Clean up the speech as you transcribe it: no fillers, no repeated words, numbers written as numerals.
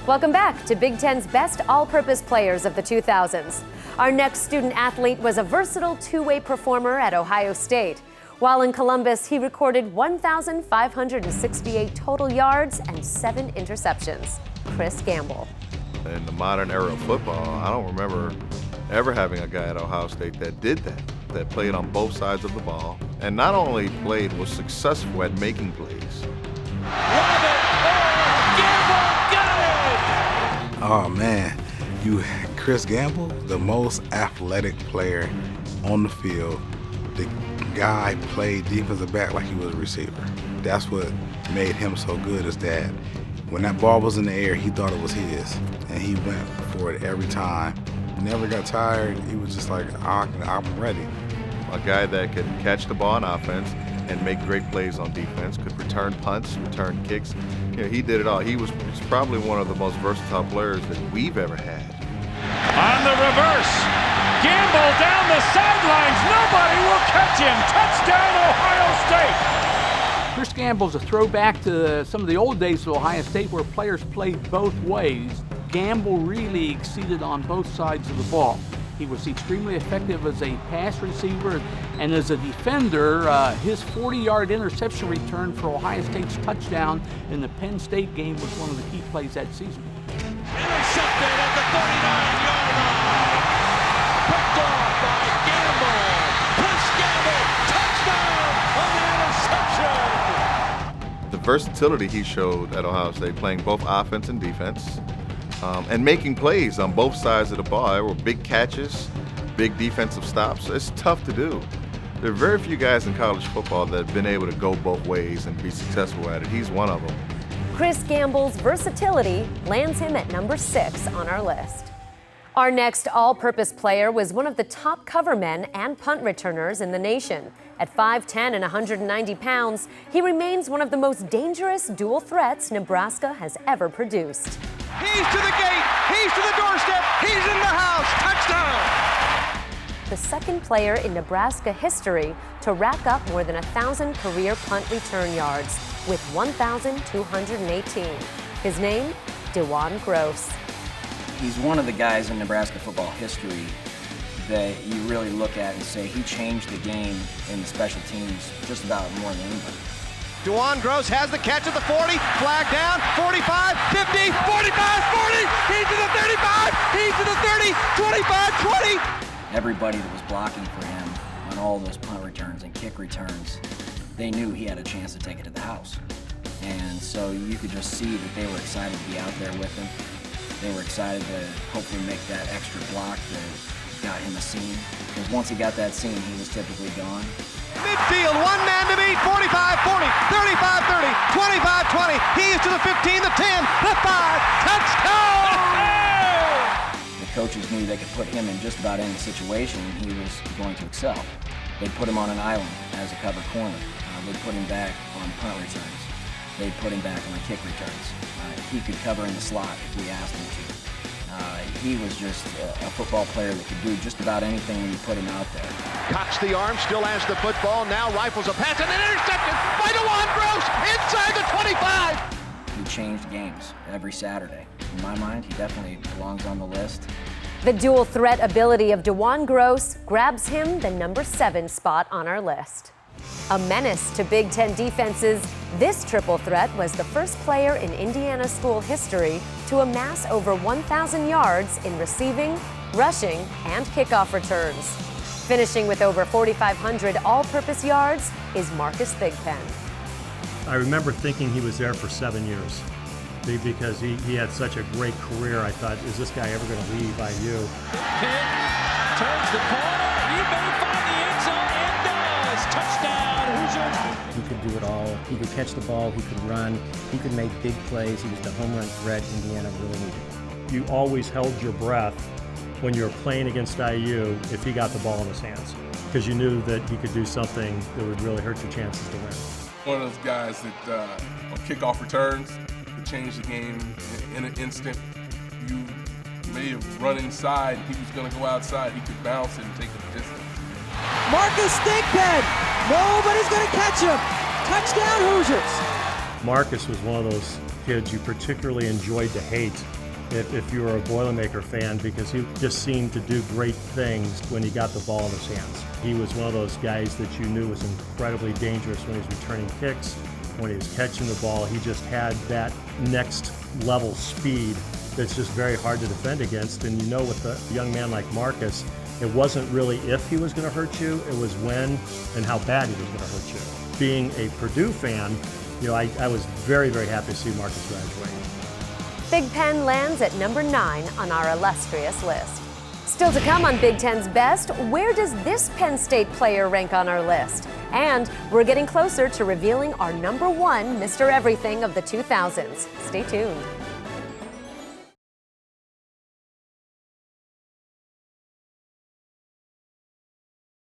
Welcome back to Big Ten's best all-purpose players of the 2000s. Our next student athlete was a versatile two-way performer at Ohio State. While in Columbus, he recorded 1,568 total yards and 7 interceptions. Chris Gamble. In the modern era of football, I don't remember ever having a guy at Ohio State that did that played on both sides of the ball, and not only played, was successful at making plays. Oh man, Chris Gamble, the most athletic player on the field. The guy played defensive back like he was a receiver. That's what made him so good, is that when that ball was in the air, he thought it was his, and he went for it every time. Never got tired. He was just like, I'm ready. A guy that could catch the ball on offense and make great plays on defense, could return punts, return kicks. You know, he did it all. He's probably one of the most versatile players that we've ever had. On the reverse, Gamble down the sidelines. Nobody will catch him. Touchdown, Ohio State. Chris Gamble's a throwback to some of the old days of Ohio State where players played both ways. Gamble really exceeded on both sides of the ball. He was extremely effective as a pass receiver, and as a defender, his 40-yard interception return for Ohio State's touchdown in the Penn State game was one of the key plays that season. Intercepted at the 39-yard line. Picked off by Gamble. Chris Gamble, touchdown on the interception. The versatility he showed at Ohio State, playing both offense and defense, and making plays on both sides of the ball. There were big catches, big defensive stops. It's tough to do. There are very few guys in college football that have been able to go both ways and be successful at it. He's one of them. Chris Gamble's versatility lands him at number 6 on our list. Our next all-purpose player was one of the top cover men and punt returners in the nation. At 5'10" and 190 pounds, he remains one of the most dangerous dual threats Nebraska has ever produced. He's to the gate. He's to the doorstep. He's in the house. Touchdown. The second player in Nebraska history to rack up more than 1,000 career punt return yards with 1,218. His name, DeJuan Gross. He's one of the guys in Nebraska football history that you really look at and say he changed the game in the special teams just about more than anybody. DeJuan Gross has the catch at the 40, flag down, 45, 50, 45, 40, he's to the 35, he's to the 30, 25, 20. Everybody that was blocking for him on all those punt returns and kick returns, they knew he had a chance to take it to the house. And so you could just see that they were excited to be out there with him. They were excited to hopefully make that extra block that got him a seam. Because once he got that seam, he was typically gone. Midfield, one man to beat, 45, 40, 35, 30, 25, 20. He is to the 15, the 10, the 5, touchdown! The coaches knew they could put him in just about any situation and he was going to excel. They'd put him on an island as a cover corner. They'd put him back on punt returns. They'd put him back on kick returns. He could cover in the slot if we asked him to. He was just a football player that could do just about anything when you put him out there. Cocks the arm, still has the football, now rifles a pass and an interception by DeJuan Gross inside the 25. He changed games every Saturday. In my mind, he definitely belongs on the list. The dual threat ability of DeJuan Gross grabs him the number 7 spot on our list. A menace to Big Ten defenses, this triple threat was the first player in Indiana school history to amass over 1,000 yards in receiving, rushing, and kickoff returns. Finishing with over 4,500 all-purpose yards is Marcus Thigpen. I remember thinking he was there for 7 years because he had such a great career. I thought, is this guy ever going to leave IU? Pitt turns the corner, he may find the end zone and does. Touchdown, Hoosiers. He could do it all. He could catch the ball, he could run, he could make big plays. He was the home run threat Indiana really needed. You always held your breath when you were playing against IU if he got the ball in his hands, because you knew that he could do something that would really hurt your chances to win. One of those guys that on kickoff returns could change the game in an instant. You may have run inside, he was going to go outside, he could bounce it and take it the distance. Marcus Thigpen, nobody's going to catch him. Touchdown Hoosiers. Marcus was one of those kids you particularly enjoyed to hate if you were a Boilermaker fan, because he just seemed to do great things when he got the ball in his hands. He was one of those guys that you knew was incredibly dangerous when he was returning kicks, when he was catching the ball. He just had that next level speed that's just very hard to defend against. And you know, with a young man like Marcus, it wasn't really if he was going to hurt you, it was when and how bad he was going to hurt you. Being a Purdue fan, you know, I was very, very happy to see Marcus graduate. Big Penn lands at number 9 on our illustrious list. Still to come on Big Ten's Best, where does this Penn State player rank on our list? And we're getting closer to revealing our number 1 Mr. Everything of the 2000s. Stay tuned.